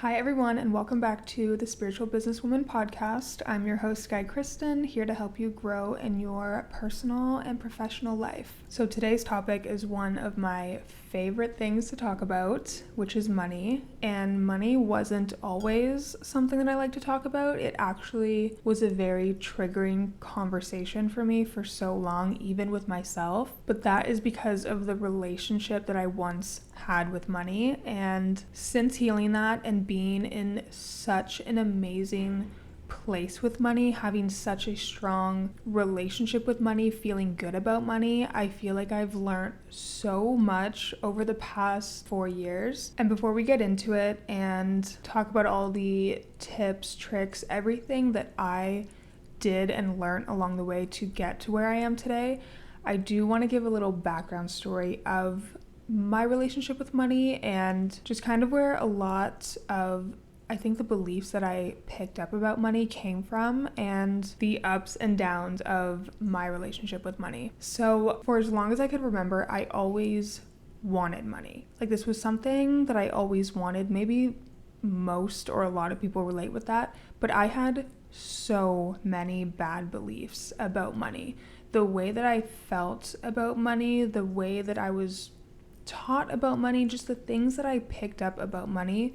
Hi everyone, and welcome back to the Spiritual Businesswoman podcast. I'm your host, Guy Kristen, here to help you grow in your personal and professional life. So today's topic is one of my favorite things to talk about, which is money. And money wasn't always something that I like to talk about. It actually was a very triggering conversation for me for so long, even with myself. But that is because of the relationship that I once had with money. And since healing that and being in such an amazing place with money, having such a strong relationship with money, feeling good about money, I feel like I've learned so much over the past 4 years. And before we get into it and talk about all the tips, tricks, everything that I did and learned along the way to get to where I am today, I do want to give a little background story of my relationship with money and just kind of where a lot of I think the beliefs that I picked up about money came from and the ups and downs of my relationship with money. So for as long as I could remember, I always wanted money. Like this was something that I always wanted. Maybe most or a lot of people relate with that, but I had so many bad beliefs about money. The way that I felt about money, the way that I was taught about money, just the things that I picked up about money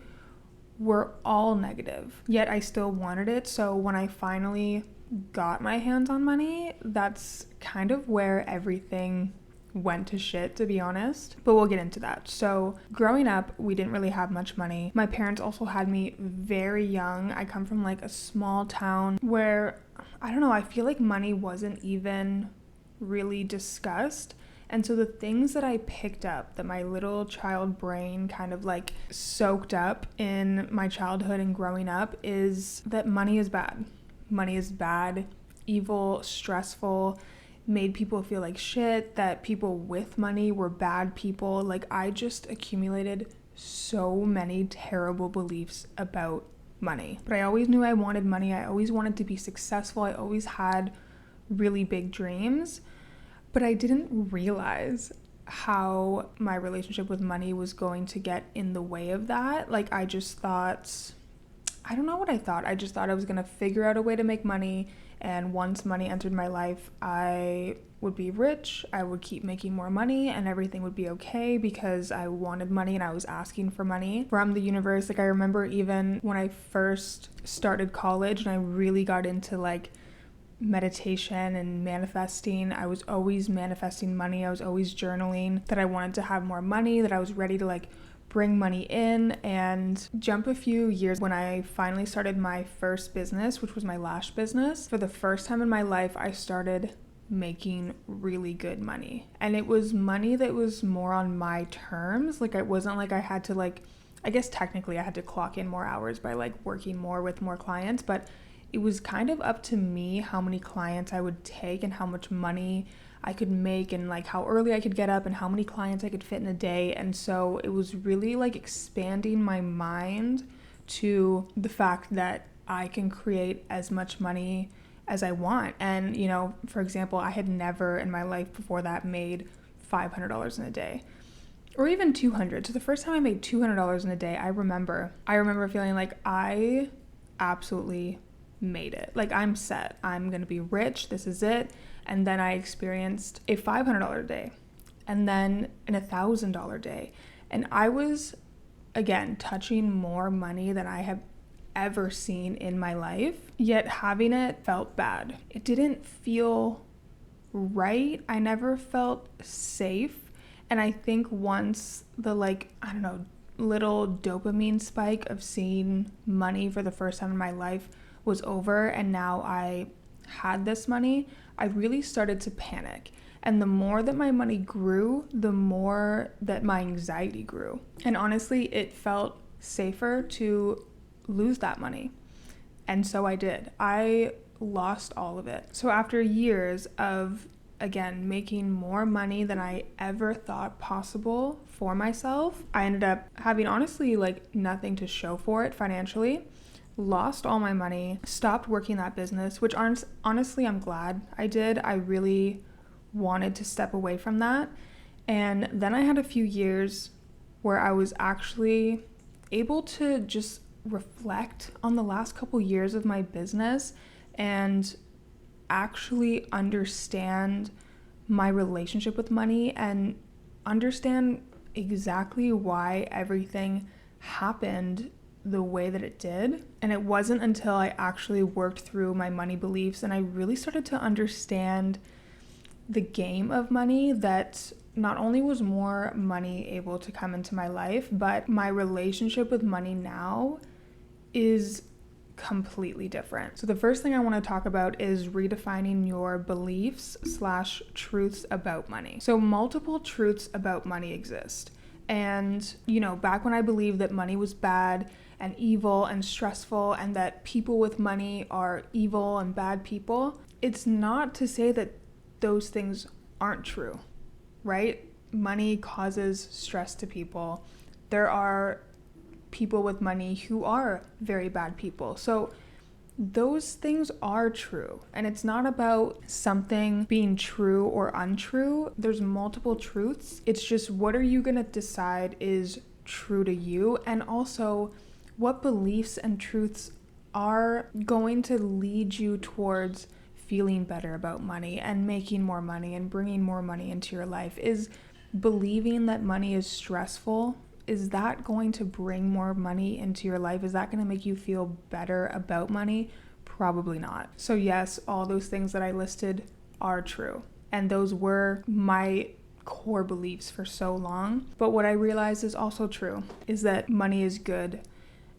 were all negative, yet I still wanted it. So when I finally got my hands on money, that's kind of where everything went to shit, to be honest, but we'll get into that. So growing up, we didn't really have much money. My parents also had me very young. I come from like a small town where, I don't know, I feel like money wasn't even really discussed. And so the things that I picked up, that my little child brain kind of like soaked up in my childhood and growing up, is that money is bad. Money is bad, evil, stressful, made people feel like shit, that people with money were bad people. Like I just accumulated so many terrible beliefs about money. But I always knew I wanted money. I always wanted to be successful. I always had really big dreams. But I didn't realize how my relationship with money was going to get in the way of that. Like I just thought, I don't know what I thought. I just thought I was going to figure out a way to make money. And once money entered my life, I would be rich. I would keep making more money and everything would be okay because I wanted money and I was asking for money from the universe. Like I remember even when I first started college and I really got into like meditation and manifesting, I was always manifesting money. I was always journaling that I wanted to have more money, that I was ready to like bring money in. And jump a few years, when I finally started my first business, which was my lash business, for the first time in my life, I started making really good money. And it was money that was more on my terms. Like it wasn't like I had to like, I guess technically I had to clock in more hours by like working more with more clients, but it was kind of up to me how many clients I would take and how much money I could make and like how early I could get up and how many clients I could fit in a day. And so it was really like expanding my mind to the fact that I can create as much money as I want. And, you know, for example, I had never in my life before that made $500 in a day. Or even $200. So the first time I made $200 in a day, I remember feeling like I absolutely made it. Like I'm set. I'm going to be rich. This is it. And then I experienced a $500 day and then an $1,000 day. And I was, again, touching more money than I have ever seen in my life. Yet having it felt bad. It didn't feel right. I never felt safe. And I think once the little dopamine spike of seeing money for the first time in my life was over and now I had this money, I really started to panic. And the more that my money grew, the more that my anxiety grew. And honestly, it felt safer to lose that money. And so I did. I lost all of it. So after years of, again, making more money than I ever thought possible for myself, I ended up having honestly like nothing to show for it financially. Lost all my money, stopped working that business, which honestly I'm glad I did. I really wanted to step away from that. And then I had a few years where I was actually able to just reflect on the last couple years of my business and actually understand my relationship with money and understand exactly why everything happened the way that it did. And it wasn't until I actually worked through my money beliefs and I really started to understand the game of money that not only was more money able to come into my life, but my relationship with money now is completely different. So the first thing I want to talk about is redefining your beliefs / truths about money. So multiple truths about money exist. And, back when I believed that money was bad and evil and stressful and that people with money are evil and bad people, it's not to say that those things aren't true, right? Money causes stress to people. There are people with money who are very bad people. So those things are true. And it's not about something being true or untrue. There's multiple truths. It's just, what are you going to decide is true to you? And also, what beliefs and truths are going to lead you towards feeling better about money and making more money and bringing more money into your life? Is believing that money is stressful, is that going to bring more money into your life? Is that going to make you feel better about money? Probably not. So yes, all those things that I listed are true. And those were my core beliefs for so long. But what I realized is also true is that money is good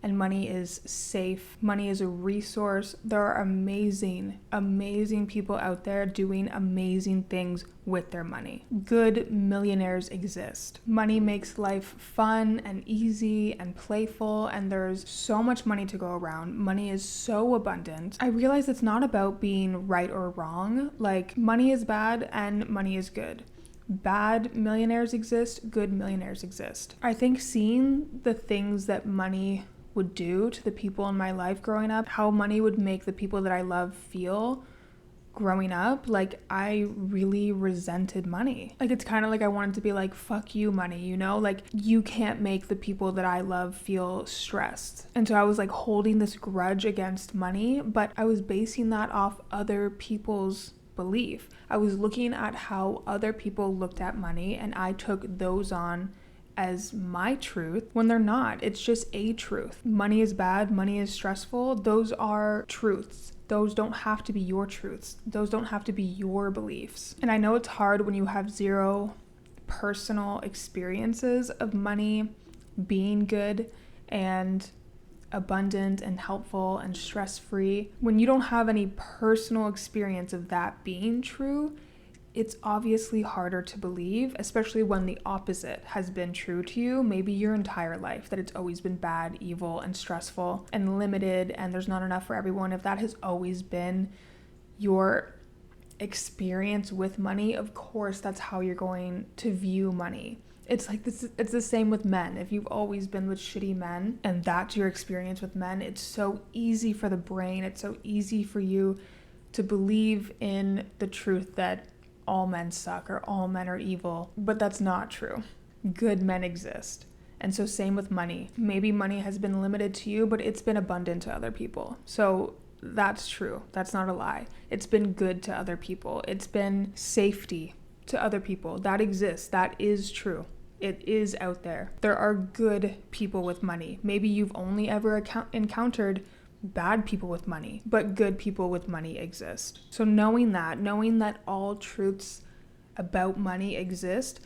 and money is safe. Money is a resource. There are amazing, amazing people out there doing amazing things with their money. Good millionaires exist. Money makes life fun and easy and playful, and there's so much money to go around. Money is so abundant. I realize it's not about being right or wrong. Like, money is bad and money is good. Bad millionaires exist, good millionaires exist. I think seeing the things that money would do to the people in my life growing up, how money would make the people that I love feel growing up, like, I really resented money. Like, it's kind of like I wanted to be like, fuck you, money, like, you can't make the people that I love feel stressed. And so I was like holding this grudge against money, but I was basing that off other people's belief. I was looking at how other people looked at money and I took those on as my truth when they're not. It's just a truth. Money is bad, money is stressful. Those are truths. Those don't have to be your truths. Those don't have to be your beliefs. And I know it's hard when you have zero personal experiences of money being good and abundant and helpful and stress-free. When you don't have any personal experience of that being true, it's obviously harder to believe, especially when the opposite has been true to you, maybe your entire life, that it's always been bad, evil, and stressful, and limited, and there's not enough for everyone. If that has always been your experience with money, of course, that's how you're going to view money. It's like this. It's the same with men. If you've always been with shitty men, and that's your experience with men, it's so easy for the brain, it's so easy for you to believe in the truth that all men suck or all men are evil, but that's not true. Good men exist. And so same with money. Maybe money has been limited to you, but it's been abundant to other people. So that's true. That's not a lie. It's been good to other people. It's been safety to other people. That exists. That is true. It is out there. There are good people with money. Maybe you've only ever encountered bad people with money, but good people with money exist. So knowing that all truths about money exist,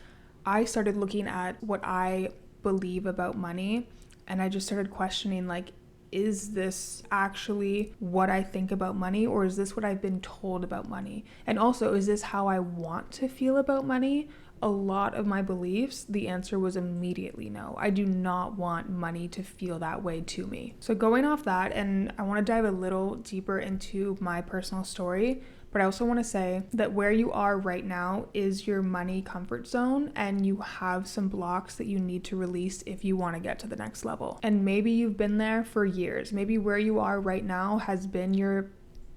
I started looking at what I believe about money, and I just started questioning, like, is this actually what I think about money, or is this what I've been told about money? And also, is this how I want to feel about money? A lot of my beliefs, the answer was immediately no. I do not want money to feel that way to me. So going off that, and I want to dive a little deeper into my personal story, but I also want to say that where you are right now is your money comfort zone, and you have some blocks that you need to release if you want to get to the next level. And maybe you've been there for years. Maybe where you are right now has been your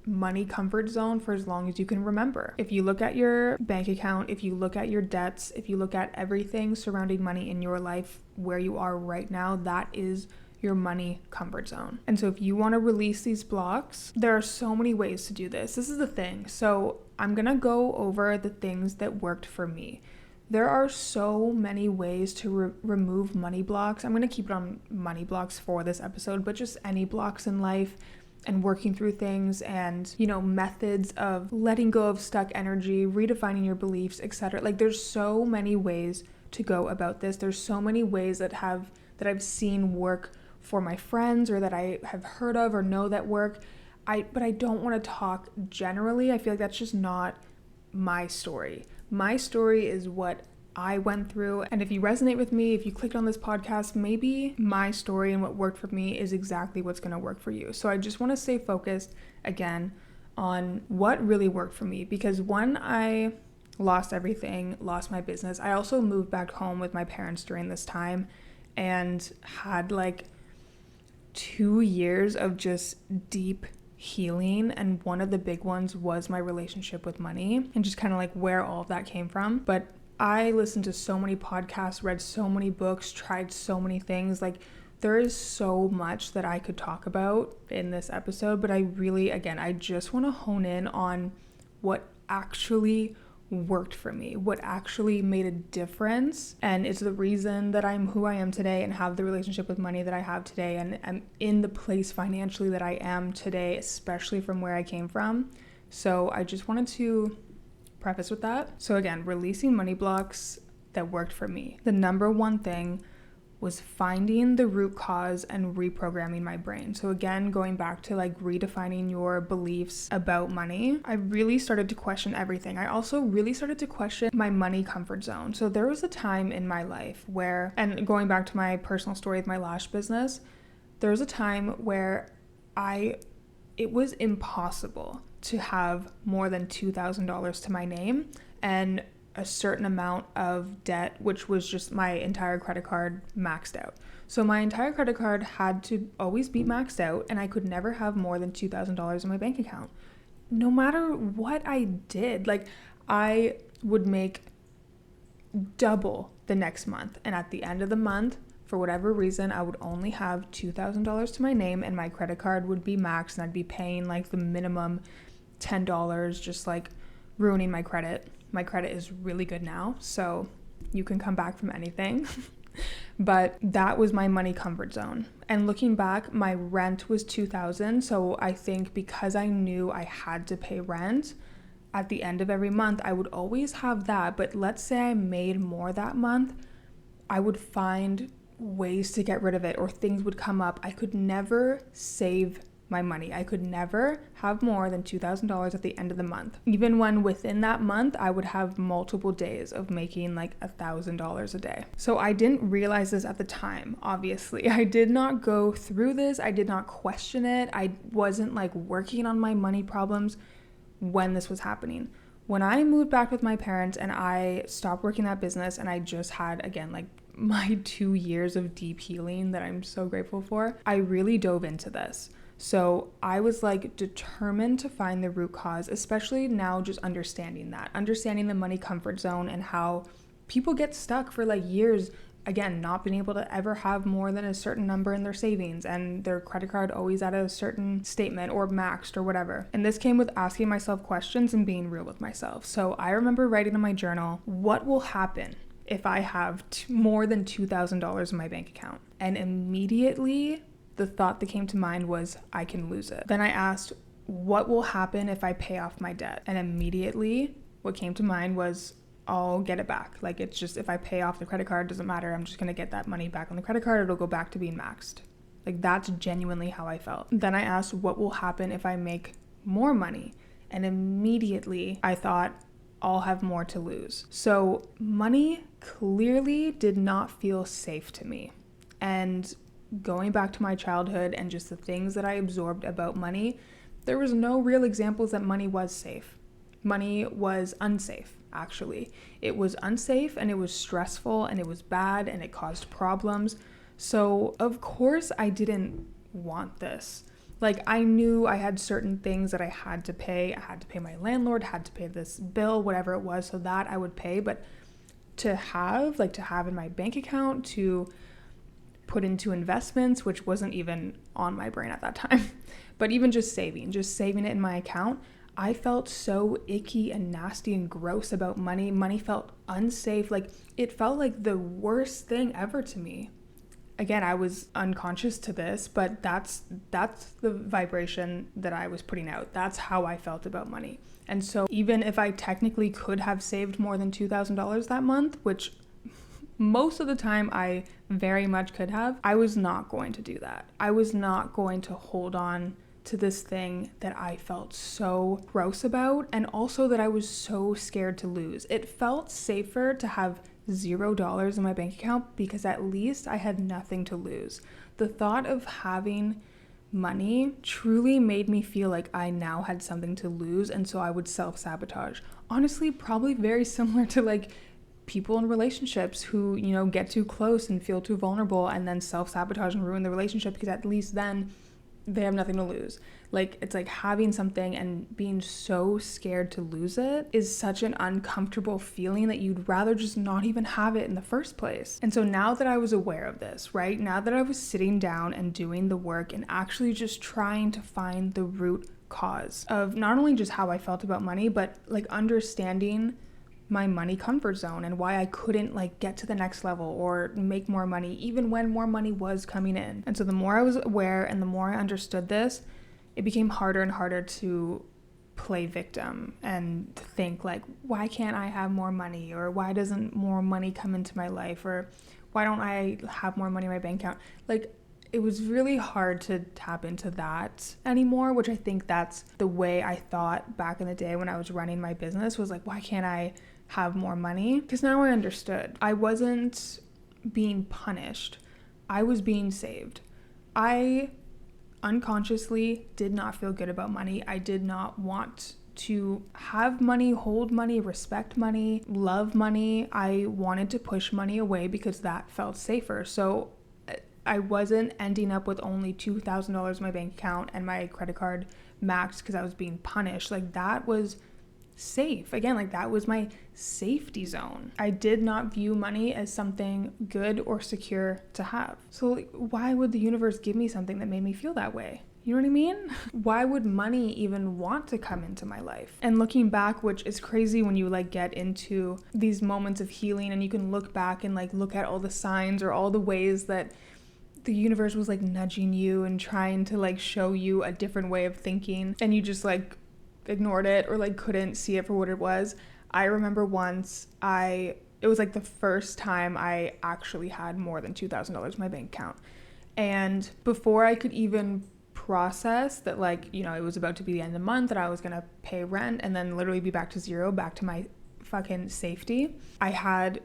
money comfort zone for as long as you can remember. If you look at your bank account, if you look at your debts, if you look at everything surrounding money in your life, where you are right now, that is your money comfort zone. And so if you want to release these blocks, there are so many ways to do this. This is the thing. So I'm going to go over the things that worked for me. There are so many ways to remove money blocks. I'm going to keep it on money blocks for this episode, but just any blocks in life and working through things and, methods of letting go of stuck energy, redefining your beliefs, etc. Like there's so many ways to go about this. There's so many ways that I've seen work for my friends or that I have heard of or know that work. But I don't want to talk generally. I feel like that's just not my story. My story is what I went through. And if you resonate with me, if you clicked on this podcast, maybe my story and what worked for me is exactly what's going to work for you. So I just want to stay focused again on what really worked for me, because when I lost everything, lost my business, I also moved back home with my parents during this time and had like 2 years of just deep healing, and one of the big ones was my relationship with money and just kind of like where all of that came from. But I listened to so many podcasts, read so many books, tried so many things. Like there is so much that I could talk about in this episode, but I just want to hone in on what actually worked for me, what actually made a difference, and it's the reason that I'm who I am today and have the relationship with money that I have today, and I'm in the place financially that I am today, especially from where I came from. So I just wanted to preface with that. So again, releasing money blocks that worked for me. The number one thing was finding the root cause and reprogramming my brain. So again, going back to like redefining your beliefs about money, I really started to question everything. I also really started to question my money comfort zone. So there was a time in my life where, and going back to my personal story with my lash business, there was a time where it was impossible to have more than $2,000 to my name and a certain amount of debt, which was just my entire credit card maxed out. So my entire credit card had to always be maxed out, and I could never have more than $2,000 in my bank account. No matter what I did, like I would make double the next month, and at the end of the month, for whatever reason, I would only have $2,000 to my name, and my credit card would be maxed, and I'd be paying like the minimum $10, just like ruining my credit. My credit is really good now, so you can come back from anything. But that was my money comfort zone. And looking back, my rent was $2,000. So I think because I knew I had to pay rent at the end of every month, I would always have that. But let's say I made more that month, I would find ways to get rid of it, or things would come up. I could never save my money. I could never have more than $2,000 at the end of the month. Even when within that month, I would have multiple days of making like $1,000 a day. So I didn't realize this at the time, obviously. I did not go through this. I did not question it. I wasn't like working on my money problems when this was happening. When I moved back with my parents and I stopped working that business, and I just had, again, like my 2 years of deep healing that I'm so grateful for, I really dove into this. So I was like determined to find the root cause, especially now just understanding the money comfort zone and how people get stuck for like years, again, not being able to ever have more than a certain number in their savings and their credit card always at a certain statement or maxed or whatever. And this came with asking myself questions and being real with myself. So I remember writing in my journal, what will happen if I have more than $2,000 in my bank account? And immediately the thought that came to mind was, I can lose it. Then I asked, what will happen if I pay off my debt? And immediately what came to mind was, I'll get it back. Like, it's just, if I pay off the credit card, doesn't matter. I'm just going to get that money back on the credit card. It'll go back to being maxed. Like, that's genuinely how I felt. Then I asked, what will happen if I make more money? And immediately I thought, I'll have more to lose. So money clearly did not feel safe to me. And going back to my childhood and just the things that I absorbed about money, there was no real examples that money was safe. Money was unsafe, actually. It was unsafe, and it was stressful, and it was bad, and it caused problems. So of course I didn't want this. Like, I knew I had certain things that I had to pay. I had to pay my landlord, had to pay this bill, whatever it was, so that I would pay. But to have in my bank account, to put into investments, which wasn't even on my brain at that time. But even just saving it in my account, I felt so icky and nasty and gross about money. Money felt unsafe. Like, it felt like the worst thing ever to me. Again, I was unconscious to this, but that's the vibration that I was putting out. That's how I felt about money. And so even if I technically could have saved more than $2,000 that month, which most of the time I very much could have, I was not going to do that. I was not going to hold on to this thing that I felt so gross about, and also that I was so scared to lose. It felt safer to have $0 in my bank account because at least I had nothing to lose. The thought of having money truly made me feel like I now had something to lose, and so I would self-sabotage. Honestly, probably very similar to like people in relationships who, you know, get too close and feel too vulnerable and then self-sabotage and ruin the relationship because at least then they have nothing to lose. Like, it's like having something and being so scared to lose it is such an uncomfortable feeling that you'd rather just not even have it in the first place. And so now that I was aware of this, right, now that I was sitting down and doing the work and actually just trying to find the root cause of not only just how I felt about money, but like understanding my money comfort zone and why I couldn't like get to the next level or make more money even when more money was coming in. And so the more I was aware and the more I understood this, it became harder and harder to play victim and think like, why can't I have more money, or why doesn't more money come into my life, or why don't I have more money in my bank account? Like, it was really hard to tap into that anymore, which I think that's the way I thought back in the day when I was running my business, was like, why can't I have more money? Because now I understood. I wasn't being punished. I was being saved. I unconsciously did not feel good about money. I did not want to have money, hold money, respect money, love money. I wanted to push money away because that felt safer. So I wasn't ending up with only $2,000 in my bank account and my credit card maxed because I was being punished. Like, that was safe. Again, like, that was my safety zone. I did not view money as something good or secure to have. So like, why would the universe give me something that made me feel that way? You know what I mean? Why would money even want to come into my life? And looking back, which is crazy when you like get into these moments of healing and you can look back and like look at all the signs or all the ways that the universe was like nudging you and trying to like show you a different way of thinking, and you just like ignored it or like couldn't see it for what it was. I remember once it was like the first time I actually had more than $2,000 in my bank account. And before I could even process that, like, you know, it was about to be the end of the month and I was going to pay rent and then literally be back to zero, back to my fucking safety, I had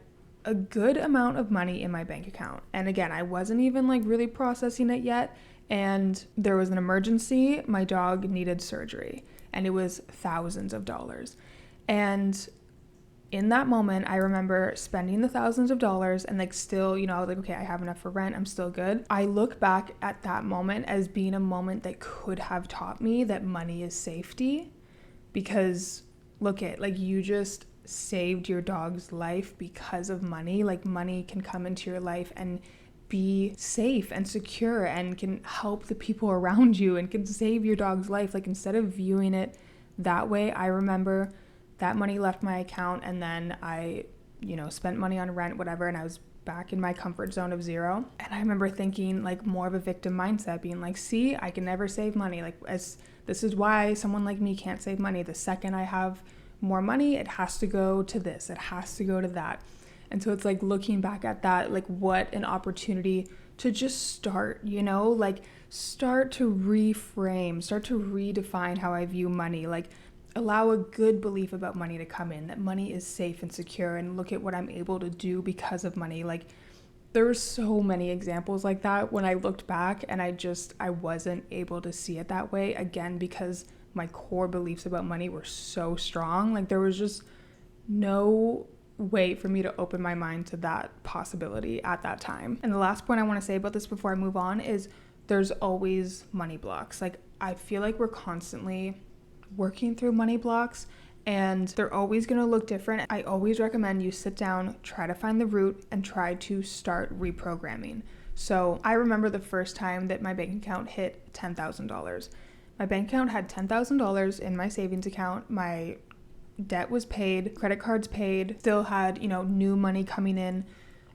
a good amount of money in my bank account. And again, I wasn't even like really processing it yet. And there was an emergency. My dog needed surgery and it was thousands of dollars. And in that moment, I remember spending the thousands of dollars and like still, you know, I was like, okay, I have enough for rent. I'm still good. I look back at that moment as being a moment that could have taught me that money is safety, because look at, like, you just saved your dog's life because of money. Like, money can come into your life and be safe and secure and can help the people around you and can save your dog's life. Like, instead of viewing it that way, I remember that money left my account and then I, you know, spent money on rent, whatever, and I was back in my comfort zone of zero. And I remember thinking like more of a victim mindset, being like, see, I can never save money. Like, this is why someone like me can't save money. The second I have more money, it has to go to this, it has to go to that. And so it's like looking back at that, like, what an opportunity to just start, you know, like start to reframe, start to redefine how I view money, like allow a good belief about money to come in, that money is safe and secure, and look at what I'm able to do because of money. Like, there were so many examples like that when I looked back, and I wasn't able to see it that way, again, because my core beliefs about money were so strong. Like, there was just no way for me to open my mind to that possibility at that time. And the last point I want to say about this before I move on is there's always money blocks. Like, I feel like we're constantly working through money blocks and they're always going to look different. I always recommend you sit down, try to find the root, and try to start reprogramming. So I remember the first time that my bank account hit $10,000. My bank account had $10,000 in my savings account. My debt was paid, credit cards paid, still had, new money coming in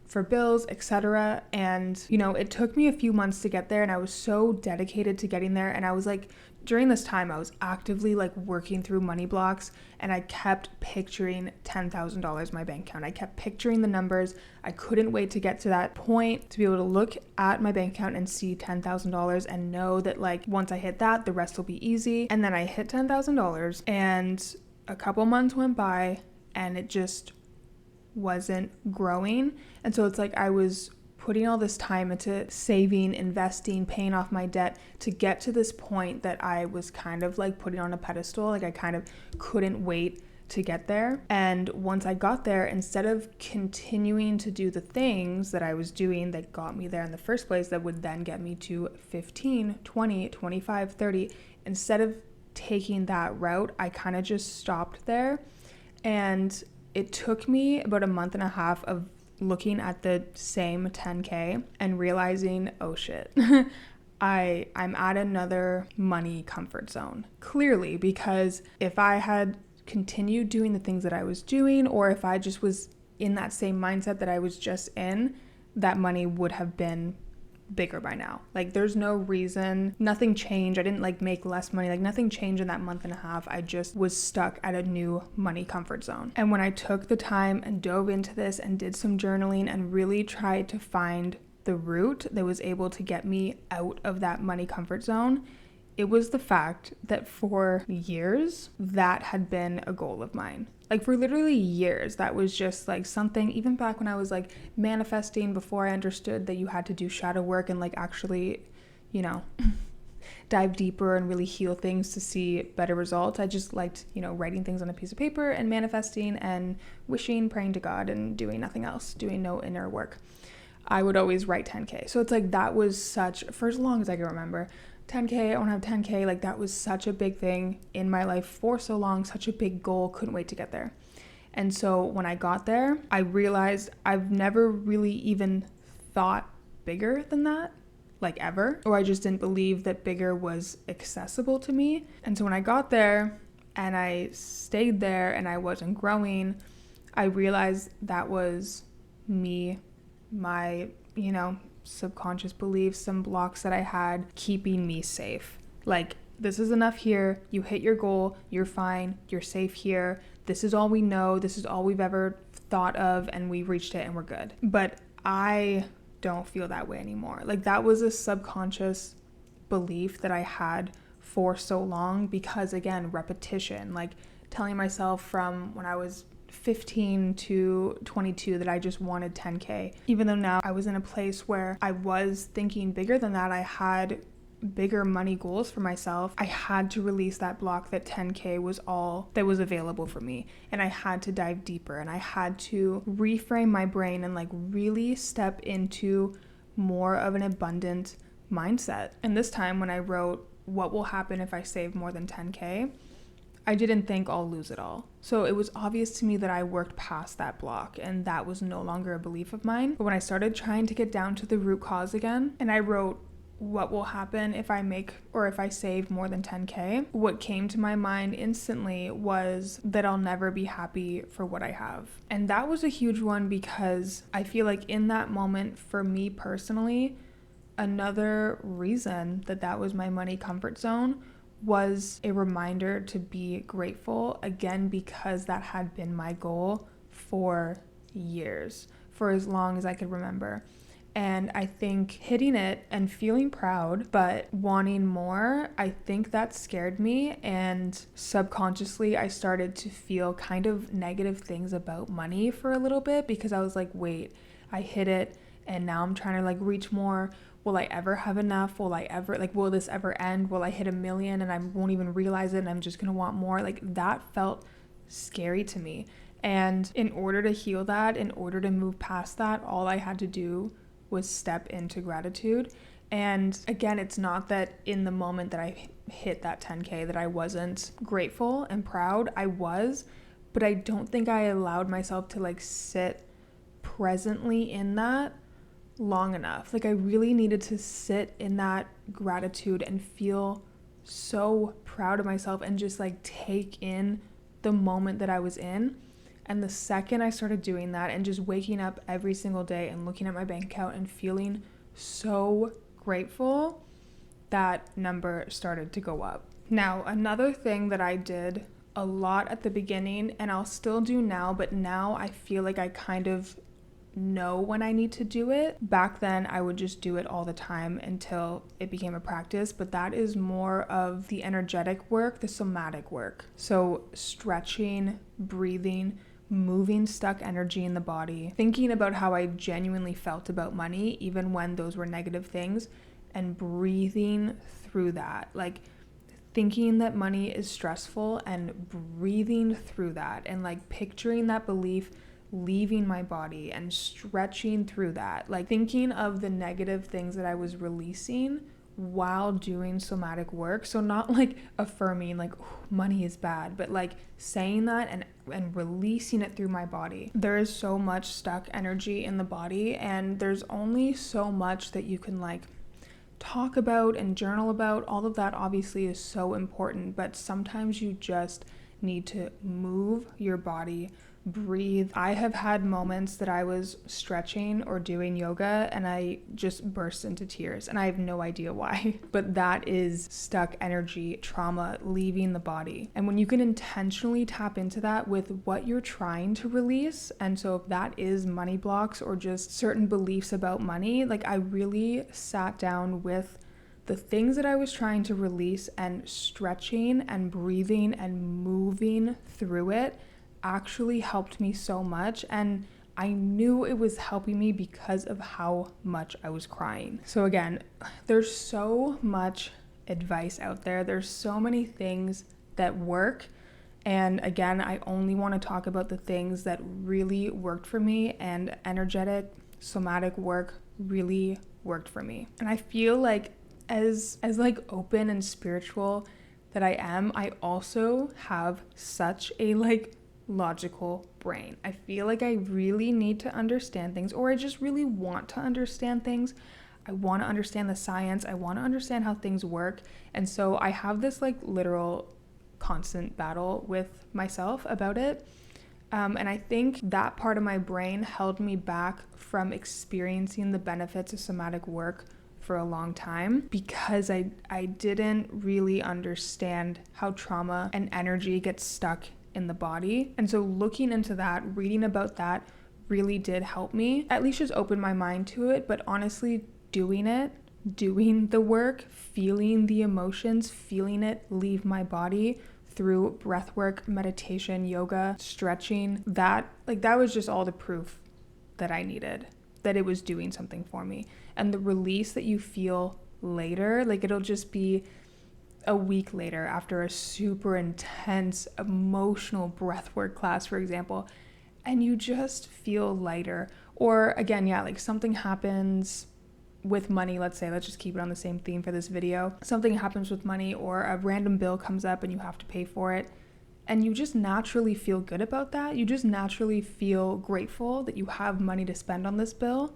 for bills, etc. And, it took me a few months to get there, and I was so dedicated to getting there. And I was like, during this time, I was actively like working through money blocks, and I kept picturing $10,000 in my bank account. I kept picturing the numbers. I couldn't wait to get to that point to be able to look at my bank account and see $10,000 and know that like once I hit that, the rest will be easy. And then I hit $10,000, and a couple months went by and it just wasn't growing. And so it's like I was putting all this time into saving, investing, paying off my debt to get to this point that I was kind of like putting on a pedestal. Like I kind of couldn't wait to get there. And once I got there, instead of continuing to do the things that I was doing that got me there in the first place, that would then get me to 15, 20, 25, 30, instead of taking that route, I kind of just stopped there. And it took me about a month and a half of looking at the same 10K and realizing, oh shit, I'm at another money comfort zone. Clearly, because if I had continued doing the things that I was doing, or if I just was in that same mindset that I was just in, that money would have been bigger by now. Like there's no reason, nothing changed. I didn't like make less money, like nothing changed in that month and a half. I just was stuck at a new money comfort zone. And when I took the time and dove into this and did some journaling and really tried to find the route that was able to get me out of that money comfort zone, it was the fact that for years that had been a goal of mine. Like for literally years, that was just like something, even back when I was like manifesting, before I understood that you had to do shadow work and like actually, dive deeper and really heal things to see better results. I just liked, writing things on a piece of paper and manifesting and wishing, praying to God and doing nothing else, doing no inner work. I would always write 10K. So it's like that was such, for as long as I can remember, 10K, I want to have 10K, like that was such a big thing in my life for so long, such a big goal, couldn't wait to get there. And so when I got there, I realized I've never really even thought bigger than that, like ever, or I just didn't believe that bigger was accessible to me. And so when I got there and I stayed there and I wasn't growing, I realized that was me, my, subconscious beliefs, some blocks that I had keeping me safe. Like, this is enough here. You hit your goal. You're fine. You're safe here. This is all we know. This is all we've ever thought of, and we've reached it and we're good. But I don't feel that way anymore. Like, that was a subconscious belief that I had for so long because, again, repetition, like telling myself from when I was 15 to 22 that I just wanted 10K. Even though now I was in a place where I was thinking bigger than that, I had bigger money goals for myself, I had to release that block that 10K was all that was available for me. And I had to dive deeper and I had to reframe my brain and like really step into more of an abundant mindset. And this time when I wrote, what will happen if I save more than 10K? I didn't think I'll lose it all. So it was obvious to me that I worked past that block and that was no longer a belief of mine. But when I started trying to get down to the root cause again, and I wrote, what will happen if I make or if I save more than 10K? What came to my mind instantly was that I'll never be happy for what I have. And that was a huge one because I feel like in that moment for me personally, another reason that was my money comfort zone was a reminder to be grateful, again, because that had been my goal for years, for as long as I could remember. And I think hitting it and feeling proud, but wanting more, I think that scared me. And subconsciously, I started to feel kind of negative things about money for a little bit because I was like, wait, I hit it and now I'm trying to like reach more. Will I ever have enough? Will this ever end? Will I hit 1 million and I won't even realize it and I'm just going to want more? Like that felt scary to me. And in order to heal that, in order to move past that, all I had to do was step into gratitude. And again, it's not that in the moment that I hit that 10K that I wasn't grateful and proud. I was, but I don't think I allowed myself to like sit presently in that long enough. Like I really needed to sit in that gratitude and feel so proud of myself and just like take in the moment that I was in. And the second I started doing that and just waking up every single day and looking at my bank account and feeling so grateful, that number started to go up. Now, another thing that I did a lot at the beginning, and I'll still do now, but now I feel like I kind of know when I need to do it. Back then, I would just do it all the time until it became a practice, but that is more of the energetic work, the somatic work. So stretching, breathing, moving stuck energy in the body, thinking about how I genuinely felt about money, even when those were negative things, and breathing through that. Like thinking that money is stressful and breathing through that, and like picturing that belief leaving my body and stretching through that, like thinking of the negative things that I was releasing while doing somatic work. So not like affirming like, oh, money is bad, but like saying that and releasing it through my body. There is so much stuck energy in the body, and there's only so much that you can like talk about and journal about. All of that obviously is so important, but sometimes you just need to move your body, breathe. I have had moments that I was stretching or doing yoga and I just burst into tears, and I have no idea why. But that is stuck energy, trauma leaving the body. And when you can intentionally tap into that with what you're trying to release, and so if that is money blocks or just certain beliefs about money, like I really sat down with the things that I was trying to release and stretching and breathing and moving through it actually helped me so much, and I knew it was helping me because of how much I was crying. So again, there's so much advice out there. There's so many things that work, and again, I only want to talk about the things that really worked for me, and energetic somatic work really worked for me. And I feel like as like open and spiritual that I am, I also have such a like logical brain. I feel like I really need to understand things, or I just really want to understand things. I want to understand the science. I want to understand how things work. And so I have this like literal constant battle with myself about it. And I think that part of my brain held me back from experiencing the benefits of somatic work for a long time, because I didn't really understand how trauma and energy gets stuck in the body. And so looking into that, reading about that really did help me, at least just open my mind to it. But honestly, doing the work, feeling the emotions, feeling it leave my body through breath work, meditation, yoga, stretching, that was just all the proof that I needed, that it was doing something for me. And the release that you feel later, like it'll just be a week later after a super intense emotional breathwork class, for example, and you just feel lighter. Or again, like something happens with money, let's just keep it on the same theme for this video. Something happens with money, or a random bill comes up and you have to pay for it, and you just naturally feel good about that. You just naturally feel grateful that you have money to spend on this bill,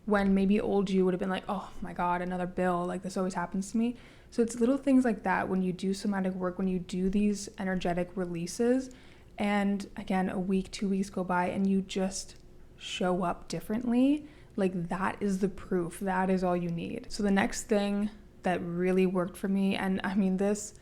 when maybe old you would have been like, oh my God, another bill, like this always happens to me. So it's little things like that when you do somatic work, when you do these energetic releases, and again, a week, 2 weeks go by and you just show up differently, like that is the proof. That is all you need. So the next thing that really worked for me, and I mean, this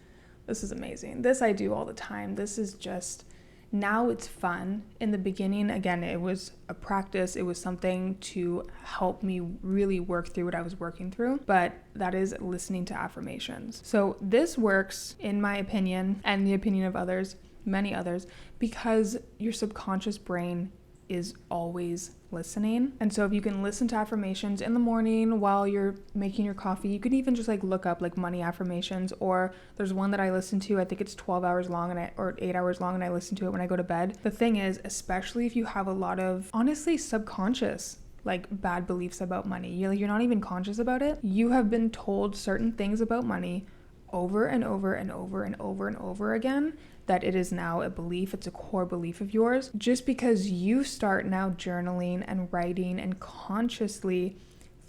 is amazing. This I do all the time. This is just, now it's fun. In the beginning, again, it was a practice. It was something to help me really work through what I was working through, but that is listening to affirmations. So this works, in my opinion, and the opinion of others, many others, because your subconscious brain is always listening. And so if you can listen to affirmations in the morning while you're making your coffee, you could even just like look up like money affirmations, or there's one that I listen to, I think it's 12 hours long or 8 hours long, and I listen to it when I go to bed. The thing is, especially if you have a lot of honestly subconscious like bad beliefs about money, you're not even conscious about it. You have been told certain things about money over and over and over and over and over again, that it is now a belief, it's a core belief of yours. Just because you start now journaling and writing and consciously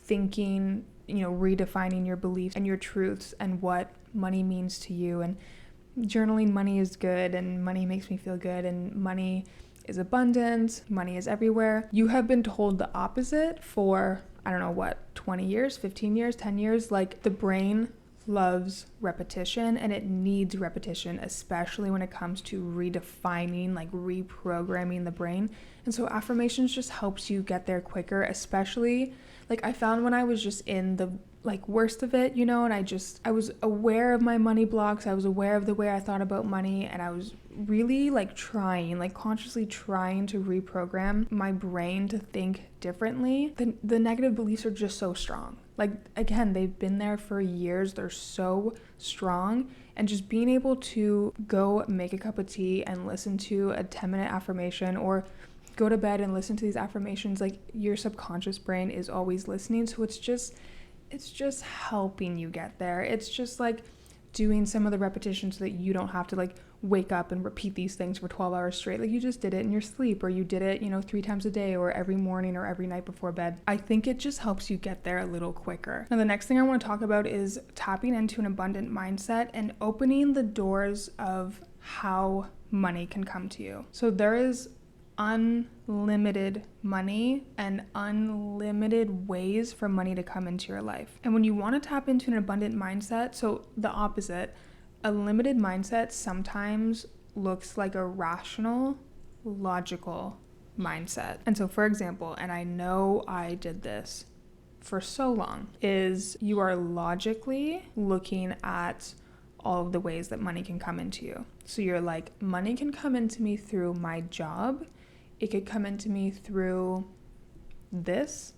thinking, redefining your beliefs and your truths and what money means to you. And journaling, money is good and money makes me feel good and money is abundant, money is everywhere. You have been told the opposite for, 20 years, 15 years, 10 years. Like, the brain loves repetition and it needs repetition, especially when it comes to redefining, like reprogramming the brain. And so affirmations just helps you get there quicker, especially like I found when I was just in the worst of it, and I was aware of my money blocks. I was aware of the way I thought about money, and I was really consciously trying to reprogram my brain to think differently. The negative beliefs are just so strong. Like, again, they've been there for years. They're so strong. And just being able to go make a cup of tea and listen to a 10-minute affirmation, or go to bed and listen to these affirmations, like, your subconscious brain is always listening. So it's just helping you get there. It's just like doing some of the repetitions so that you don't have to like wake up and repeat these things for 12 hours straight. Like, you just did it in your sleep, or you did it, 3 times a day, or every morning, or every night before bed. I think it just helps you get there a little quicker. Now, the next thing I want to talk about is tapping into an abundant mindset and opening the doors of how money can come to you. So there is unlimited money and unlimited ways for money to come into your life. And when you want to tap into an abundant mindset, so the opposite, a limited mindset sometimes looks like a rational, logical mindset. And so, for example, and I know I did this for so long, is you are logically looking at all of the ways that money can come into you. So you're like, money can come into me through my job. It could come into me through this.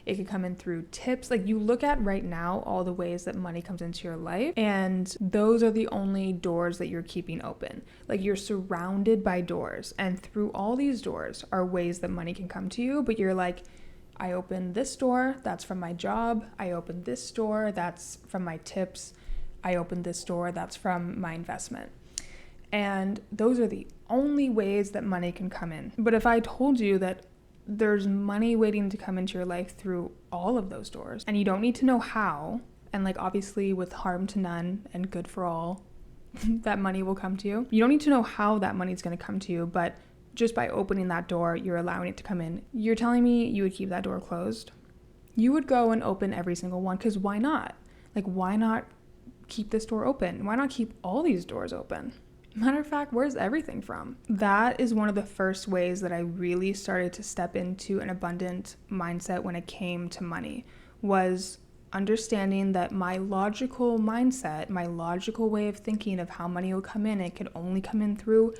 It could come in through tips. Like, you look at right now all the ways that money comes into your life, and those are the only doors that you're keeping open. Like, you're surrounded by doors, and through all these doors are ways that money can come to you, but you're like, I open this door, that's from my job. I open this door, that's from my tips. I open this door, that's from my investment. And those are the only ways that money can come in. But if I told you that there's money waiting to come into your life through all of those doors, and you don't need to know how, and like, obviously with harm to none and good for all, that money will come to you. You don't need to know how that money is going to come to you, but just by opening that door, you're allowing it to come in. You're telling me you would keep that door closed? You would go and open every single one, because why not? Like, why not keep this door open? Why not keep all these doors open? Matter of fact, where's everything from? That is one of the first ways that I really started to step into an abundant mindset when it came to money, was understanding that my logical mindset, my logical way of thinking of how money will come in, it could only come in through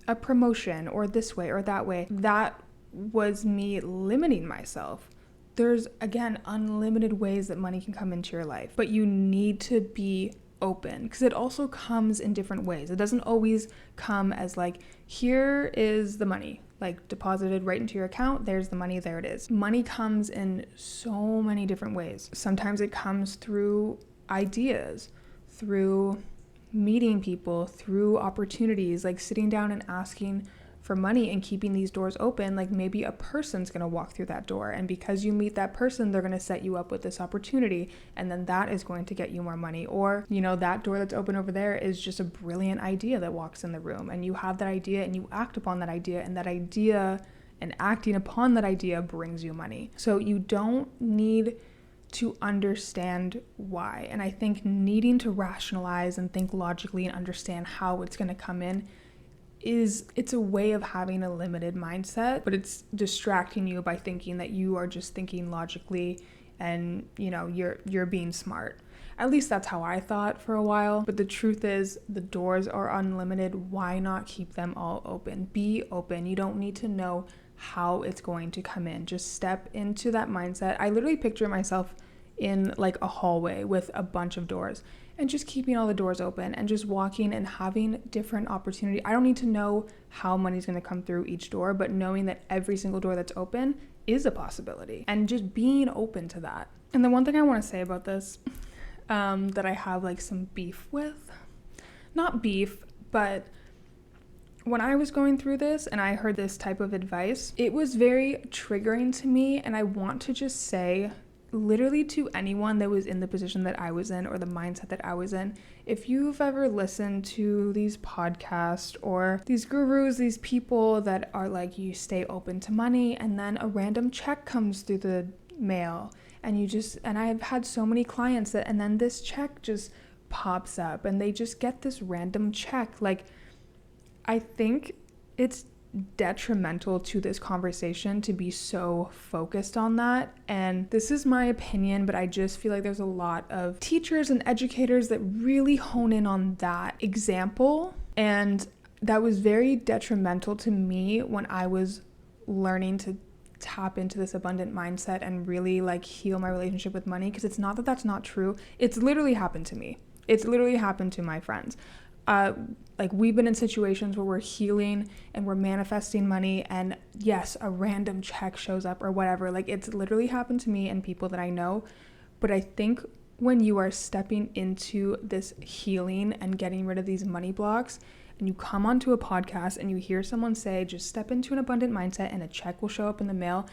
a promotion or this way or that way. That was me limiting myself. There's, again, unlimited ways that money can come into your life, but you need to be open, because it also comes in different ways. It doesn't always come as like, here is the money, like deposited right into your account, there's the money, there it is. Money comes in so many different ways. Sometimes it comes through ideas, through meeting people, through opportunities, like sitting down and asking for money and keeping these doors open. Like, maybe a person's going to walk through that door, and because you meet that person, they're going to set you up with this opportunity, and then that is going to get you more money. Or, that door that's open over there is just a brilliant idea that walks in the room, and you have that idea and you act upon that idea, and that idea and acting upon that idea brings you money. So you don't need to understand why. And I think needing to rationalize and think logically and understand how it's going to come in it's a way of having a limited mindset, but it's distracting you by thinking that you are just thinking logically and you're being smart. At least that's how I thought for a while. But the truth is, the doors are unlimited. Why not keep them all open? Be open. You don't need to know how it's going to come in. Just step into that mindset. I literally picture myself in like a hallway with a bunch of doors, and just keeping all the doors open and just walking and having different opportunity. I don't need to know how money's going to come through each door, but knowing that every single door that's open is a possibility, and just being open to that. And the one thing I want to say about this, that I have like some beef with, not beef, but when I was going through this and I heard this type of advice, it was very triggering to me. And I want to just say, literally to anyone that was in the position that I was in or the mindset that I was in. If you've ever listened to these podcasts or these gurus, these people that are like, you stay open to money, and then a random check comes through the mail and I've had so many clients that, and then this check just pops up and they just get this random check. Like, I think it's detrimental to this conversation to be so focused on that. And this is my opinion, but I just feel like there's a lot of teachers and educators that really hone in on that example. And that was very detrimental to me when I was learning to tap into this abundant mindset and really like heal my relationship with money. Because it's not that that's not true. It's literally happened to me. It's literally happened to my friends. Like, we've been in situations where we're healing and we're manifesting money, and yes, a random check shows up or whatever. Like, it's literally happened to me and people that I know. But I think when you are stepping into this healing and getting rid of these money blocks, and you come onto a podcast and you hear someone say, just step into an abundant mindset and a check will show up in the mail,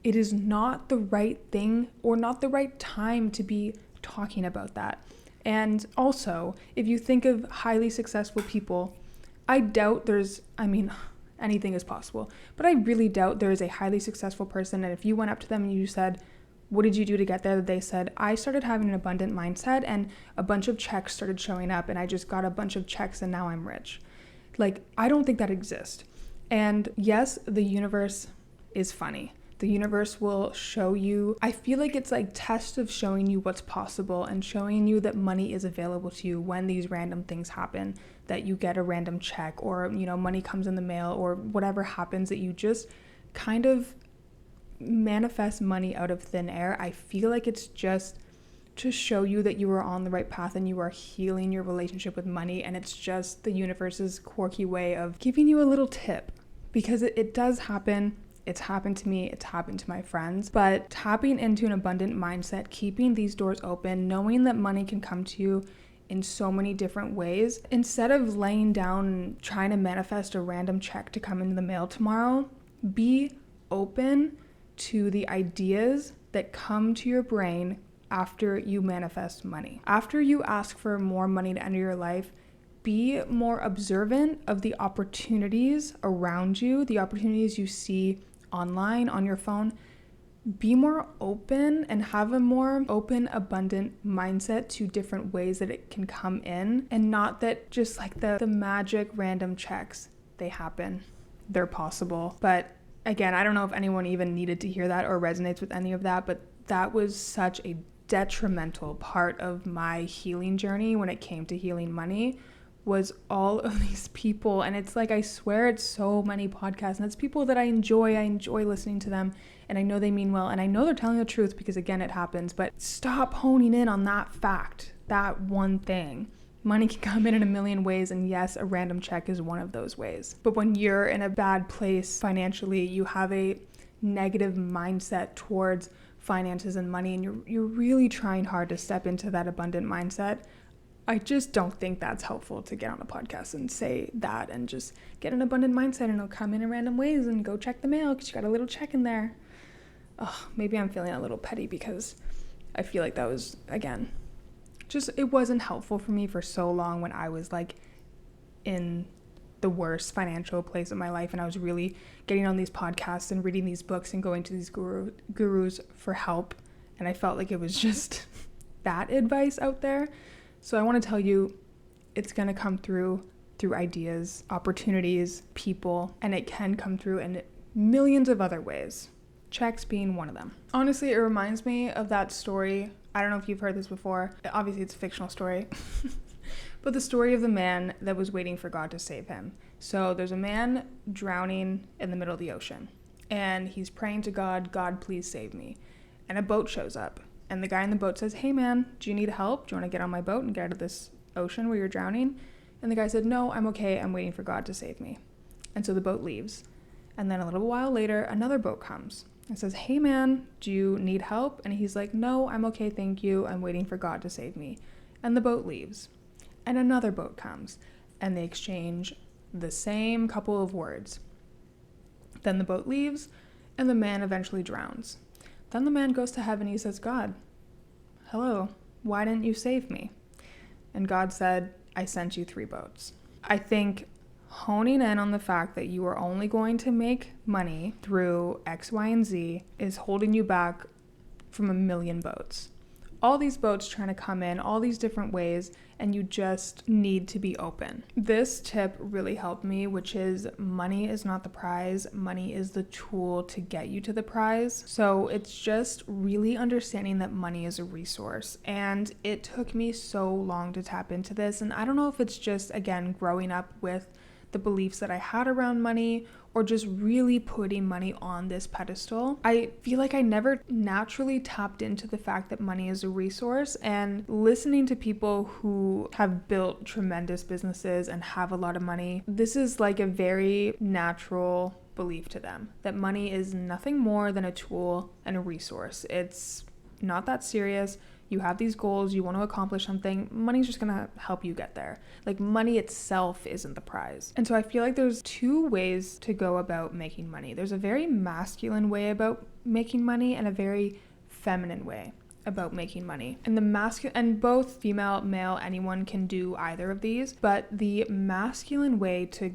it is not the right thing or not the right time to be talking about that. And also, if you think of highly successful people, I doubt anything is possible, but I really doubt there is a highly successful person, and if you went up to them and you said, what did you do to get there? They said, I started having an abundant mindset and a bunch of checks started showing up and I just got a bunch of checks and now I'm rich. Like, I don't think that exists. And yes, the universe is funny. The universe will show you, I feel like it's like test of showing you what's possible and showing you that money is available to you when these random things happen, that you get a random check or, money comes in the mail or whatever happens, that you just kind of manifest money out of thin air. I feel like it's just to show you that you are on the right path and you are healing your relationship with money. And it's just the universe's quirky way of giving you a little tip, because it does happen. It's happened to me, it's happened to my friends, but tapping into an abundant mindset, keeping these doors open, knowing that money can come to you in so many different ways, instead of laying down and trying to manifest a random check to come into the mail tomorrow, be open to the ideas that come to your brain after you manifest money. After you ask for more money to enter your life, be more observant of the opportunities around you, the opportunities you see online, on your phone. Be more open and have a more open, abundant mindset to different ways that it can come in, and not that just like the magic random checks, they happen, they're possible. But again, I don't know if anyone even needed to hear that or resonates with any of that, but that was such a detrimental part of my healing journey when it came to healing money, was all of these people. And it's like, I swear it's so many podcasts and it's people that I enjoy listening to them, and I know they mean well and I know they're telling the truth, because again, it happens. But stop honing in on that fact, that one thing. Money can come in a million ways, and yes, a random check is one of those ways. But when you're in a bad place financially, you have a negative mindset towards finances and money, and you're really trying hard to step into that abundant mindset, I just don't think that's helpful to get on a podcast and say that and just get an abundant mindset and it'll come in random ways and go check the mail because you got a little check in there. Oh, maybe I'm feeling a little petty because I feel like that was, again, just, it wasn't helpful for me for so long when I was like in the worst financial place of my life, and I was really getting on these podcasts and reading these books and going to these gurus for help, and I felt like it was just that advice out there. So I want to tell you, it's going to come through ideas, opportunities, people, and it can come through in millions of other ways, checks being one of them. Honestly, it reminds me of that story. I don't know if you've heard this before. Obviously, it's a fictional story. But the story of the man that was waiting for God to save him. So there's a man drowning in the middle of the ocean, and he's praying to God, God, please save me. And a boat shows up. And the guy in the boat says, hey man, do you need help? Do you want to get on my boat and get out of this ocean where you're drowning? And the guy said, no, I'm okay. I'm waiting for God to save me. And so the boat leaves. And then a little while later, another boat comes and says, hey man, do you need help? And he's like, no, I'm okay. Thank you. I'm waiting for God to save me. And the boat leaves. And another boat comes and they exchange the same couple of words. Then the boat leaves and the man eventually drowns. Then the man goes to heaven. He says, God, hello, why didn't you save me? And God said, I sent you 3 boats. I think honing in on the fact that you are only going to make money through X, Y, and Z is holding you back from a million boats. All these boats trying to come in, all these different ways, and you just need to be open. This tip really helped me, which is money is not the prize. Money is the tool to get you to the prize. So it's just really understanding that money is a resource. And it took me so long to tap into this. And I don't know if it's just, again, growing up with the beliefs that I had around money, or just really putting money on this pedestal. I feel like I never naturally tapped into the fact that money is a resource, and listening to people who have built tremendous businesses and have a lot of money, this is like a very natural belief to them, that money is nothing more than a tool and a resource. It's not that serious. You have these goals, you want to accomplish something, money's just going to help you get there. Like, money itself isn't the prize. And so I feel like there's 2 ways to go about making money. There's a very masculine way about making money and a very feminine way about making money. And the masculine, and both female, male, anyone can do either of these, but the masculine way to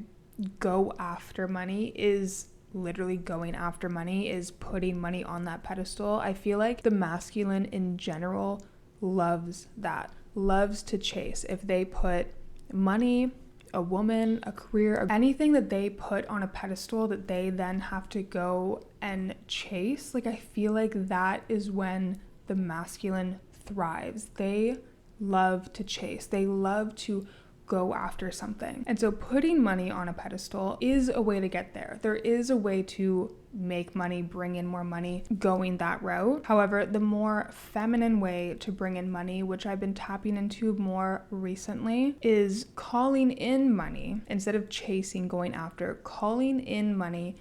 go after money is literally going after money, is putting money on that pedestal. I feel like the masculine in general loves that, loves to chase. If they put money, a woman, a career, anything that they put on a pedestal that they then have to go and chase, like, I feel like that is when the masculine thrives. They love to chase. They love to go after something. And so putting money on a pedestal is a way to get there. There is a way to make money, bring in more money, going that route. However, the more feminine way to bring in money, which I've been tapping into more recently, is calling in money instead of chasing, going after, calling in money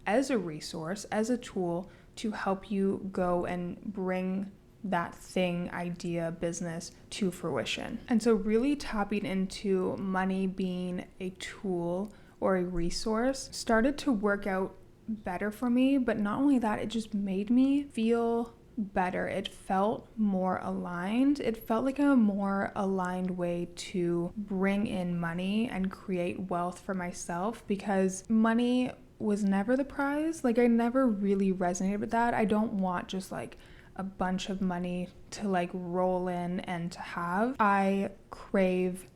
as a resource, as a tool to help you go and bring that thing, idea, business to fruition. And so really tapping into money being a tool or a resource started to work out better for me. But not only that, it just made me feel better. It felt more aligned. It felt like a more aligned way to bring in money and create wealth for myself, because money was never the prize. Like, I never really resonated with that. I don't want just like a bunch of money to like roll in and to have. I crave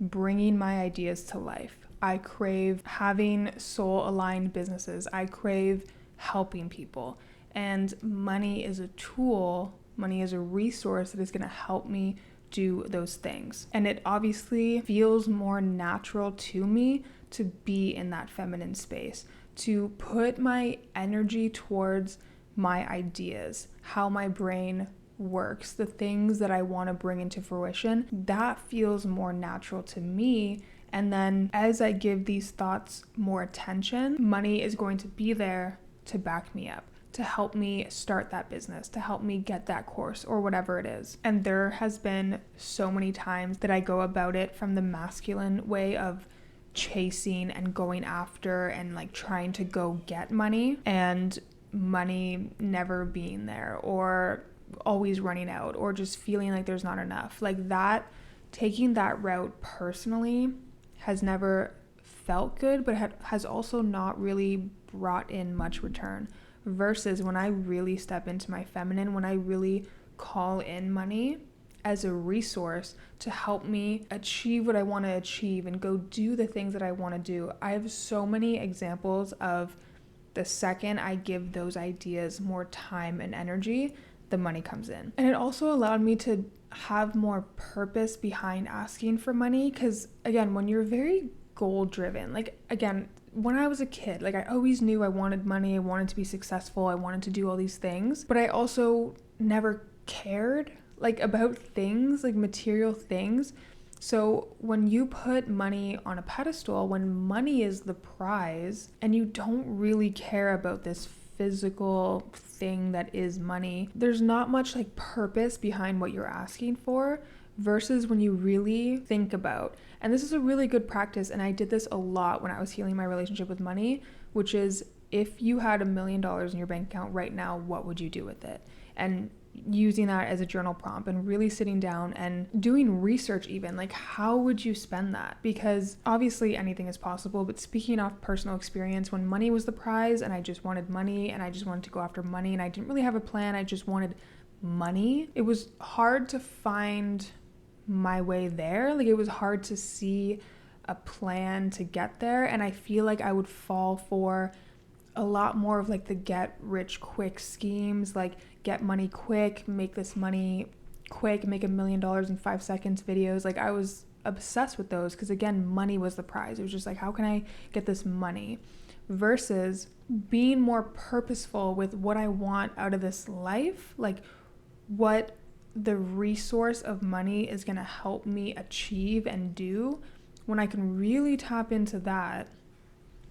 bringing my ideas to life. I crave having soul aligned businesses. I crave helping people. And money is a tool, money is a resource that is going to help me do those things. And it obviously feels more natural to me to be in that feminine space, to put my energy towards my ideas, how my brain works, the things that I want to bring into fruition. That feels more natural to me. And then as I give these thoughts more attention, money is going to be there to back me up, to help me start that business, to help me get that course or whatever it is. And there has been so many times that I go about it from the masculine way of chasing and going after and like trying to go get money, and money never being there, or always running out, or just feeling like there's not enough. Like that, taking that route personally has never felt good, but has also not really brought in much return. Versus when I really step into my feminine, when I really call in money as a resource to help me achieve what I want to achieve and go do the things that I want to do. I have so many examples of the second I give those ideas more time and energy, the money comes in. And it also allowed me to have more purpose behind asking for money, because again, when you're very goal driven, like again, when I was a kid, like I always knew I wanted money, I wanted to be successful, I wanted to do all these things, but I also never cared like about things, like material things. So when you put money on a pedestal, when money is the prize and you don't really care about this physical thing that is money, there's not much like purpose behind what you're asking for, versus when you really think about, and this is a really good practice, and I did this a lot when I was healing my relationship with money, which is if you had $1 million in your bank account right now, what would you do with it? And using that as a journal prompt and really sitting down and doing research even, like how would you spend that? Because obviously anything is possible, but speaking off personal experience, when money was the prize and I just wanted money and I just wanted to go after money and I didn't really have a plan, I just wanted money, it was hard to find my way there. Like it was hard to see a plan to get there, and I feel like I would fall for a lot more of like the get rich quick schemes, like get money quick, make this money quick, make $1 million in 5 seconds videos. Like I was obsessed with those because again, money was the prize. It was just like, how can I get this money? Versus being more purposeful with what I want out of this life, like what the resource of money is going to help me achieve and do. When I can really tap into that,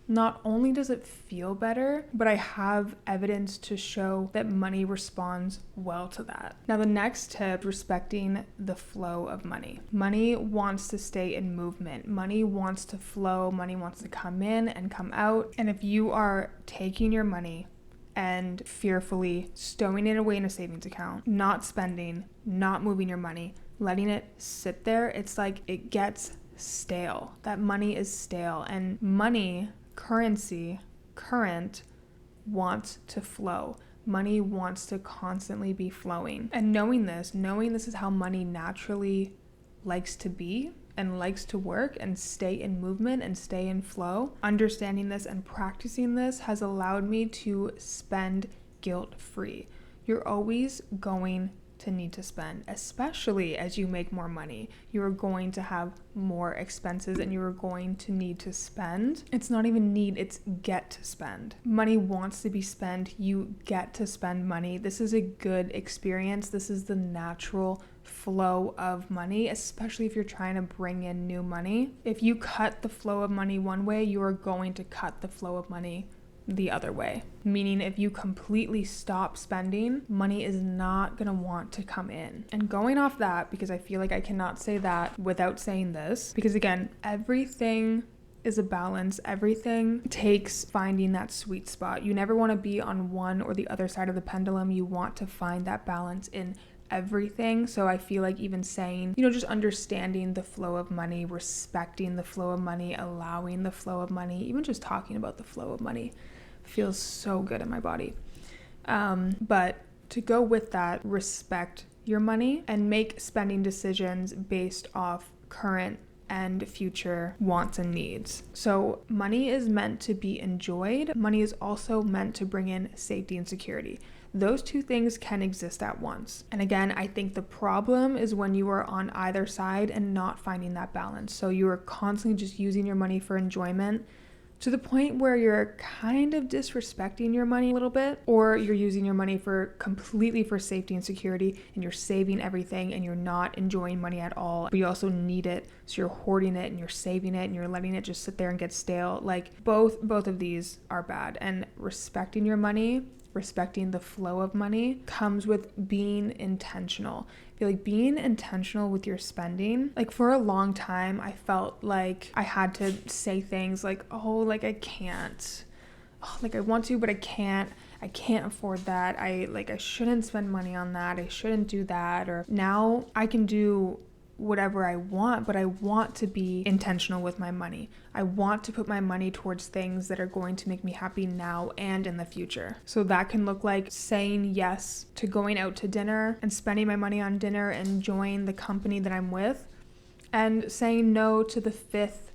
not only does it feel better, but I have evidence to show that money responds well to that. Now, the next tip, respecting the flow of money. Money wants to stay in movement. Money wants to flow. Money wants to come in and come out. And if you are taking your money and fearfully stowing it away in a savings account, not spending, not moving your money, letting it sit there, it's like it gets stale. That money is stale, and money, currency, current, wants to flow. Money wants to constantly be flowing. And knowing this is how money naturally likes to be and likes to work and stay in movement and stay in flow, understanding this and practicing this has allowed me to spend guilt-free. You're always going to need to spend, especially as you make more money. You are going to have more expenses and you are going to need to spend. It's not even need, it's get to spend. Money wants to be spent. You get to spend money. This is a good experience. This is the natural flow of money, especially if you're trying to bring in new money. If you cut the flow of money one way, you are going to cut the flow of money the other way. Meaning if you completely stop spending, money is not going to want to come in. And going off that, because I feel like I cannot say that without saying this, because again, everything is a balance. Everything takes finding that sweet spot. You never want to be on one or the other side of the pendulum. You want to find that balance in everything. So I feel like even saying, just understanding the flow of money, respecting the flow of money, allowing the flow of money, even just talking about the flow of money feels so good in my body. But to go with that, respect your money and make spending decisions based off current and future wants and needs. So money is meant to be enjoyed. Money is also meant to bring in safety and security. Those two things can exist at once. And again, I think the problem is when you are on either side and not finding that balance. So you are constantly just using your money for enjoyment to the point where you're kind of disrespecting your money a little bit, or you're using your money completely for safety and security, and you're saving everything and you're not enjoying money at all, but you also need it. So you're hoarding it and you're saving it and you're letting it just sit there and get stale. Like both of these are bad. And respecting your money, respecting the flow of money comes with being intentional. I feel like being intentional with your spending, like for a long time, I felt like I had to say things like, I can't, I want to, but I can't afford that. I shouldn't spend money on that. I shouldn't do that. Or now I can do whatever I want, but I want to be intentional with my money. I want to put my money towards things that are going to make me happy now and in the future. So that can look like saying yes to going out to dinner and spending my money on dinner and enjoying the company that I'm with, and saying no to the 5th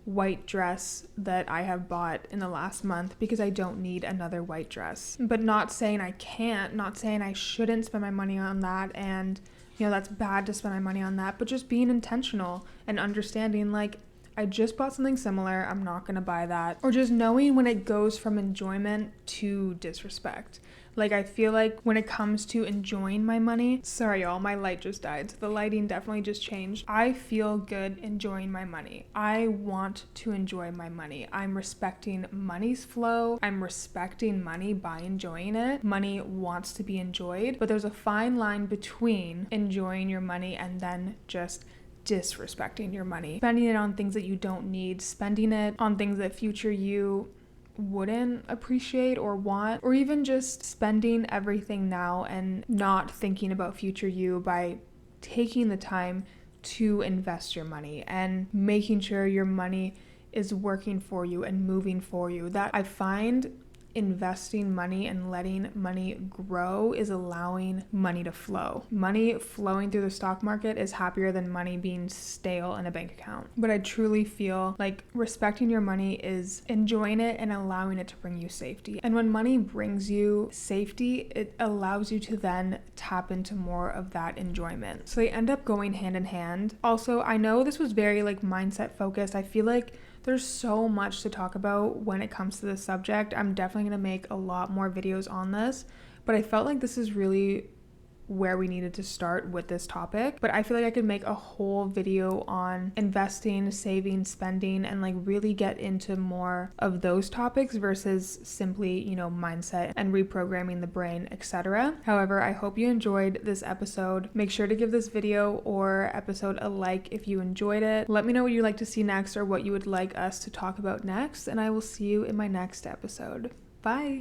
white dress that I have bought in the last month because I don't need another white dress. But not saying I can't, not saying I shouldn't spend my money on that, and that's bad to spend my money on that, but just being intentional and understanding, like, I just bought something similar, I'm not going to buy that. Or just knowing when it goes from enjoyment to disrespect. Like, I feel like when it comes to enjoying my money, sorry y'all, my light just died, so the lighting definitely just changed. I feel good enjoying my money. I want to enjoy my money. I'm respecting money's flow. I'm respecting money by enjoying it. Money wants to be enjoyed, but there's a fine line between enjoying your money and then just disrespecting your money. Spending it on things that you don't need, spending it on things that future you wouldn't appreciate or want, or even just spending everything now and not thinking about future you by taking the time to invest your money and making sure your money is working for you and moving for you. That I find investing money and letting money grow is allowing money to flow. Money flowing through the stock market is happier than money being stale in a bank account. But I truly feel like respecting your money is enjoying it and allowing it to bring you safety. And when money brings you safety, it allows you to then tap into more of that enjoyment. So they end up going hand in hand. Also, I know this was very like mindset focused. I feel like there's so much to talk about when it comes to this subject. I'm definitely going to make a lot more videos on this, but I felt like this is really where we needed to start with this topic. But I feel like I could make a whole video on investing, saving, spending, and like really get into more of those topics versus simply, mindset and reprogramming the brain, etc. However, I hope you enjoyed this episode. Make sure to give this video or episode a like if you enjoyed it. Let me know what you'd like to see next or what you would like us to talk about next, and I will see you in my next episode. Bye!